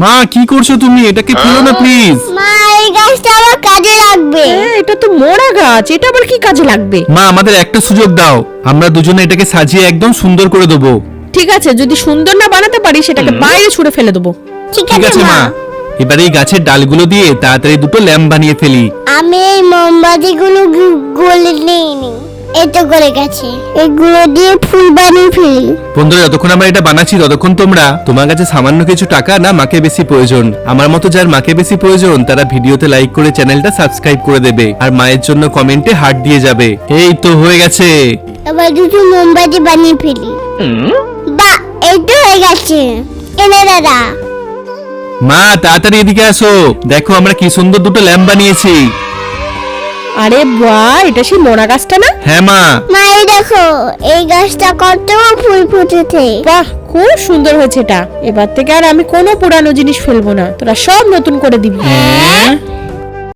মা কি করছো তুমি? এটাকে ফেলো না প্লিজ। মা এই গাছটা আমার কাজে লাগবে। এটা তো মরা গাছ, এটা আবার কি কাজে লাগবে? মা আমাদের একটা সুযোগ দাও, আমরা দুজনে এটাকে সাজিয়ে একদম সুন্দর করে দেবো। ঠিক আছে, যদি সুন্দর না বানাতে পারি সেটাকে বাইরে ছুঁড়ে ফেলে দেবো। ঠিক ঠিক আছে মা। মা, এবার এই গাছের ডালগুলো দিয়ে তাড়াতাড়ি দুটো ল্যাম্প বানিয়ে ফেলি। আমি এই মোমবাতিগুলো গলে নিই, এতো করে গেছে, এগুলো দিয়ে ফুল বানিয়ে ফেলি। বন্ধুরা, যতক্ষণ আমরা এটা বানাচ্ছি ততক্ষণ তোমরা তোমার কাছে সামান্য কিছু টাকা না মাকে বেশি প্রয়োজন, আমার মতো যার মাকে বেশি প্রয়োজন তারা ভিডিওতে লাইক করে চ্যানেলটা সাবস্ক্রাইব করে দেবে আর মায়ের জন্য কমেন্টে হার্ট দিয়ে যাবে। এই তো হয়ে গেছে। এবার দুটো মোমবাতি বানিয়ে ফেলি। বাহ, এই তো হয়ে গেছে। এনে দাদা। মা তাড়াতাড়ি এদিকে আসো, দেখো আমরা কি সুন্দর দুটো ল্যাম্প বানিয়েছি। আরে বাহ, এটা সেই মরা গাছটা না? হ্যাঁ মা। মা এই দেখো, এই গাছটা কত ফুল ফুটেছে। বাহ, খুব সুন্দর হয়েছে এটা। এবার থেকে আর আমি কোনো পুরানো জিনিস ফেলবো না, তোরা সব নতুন করে দিবি। হ্যাঁ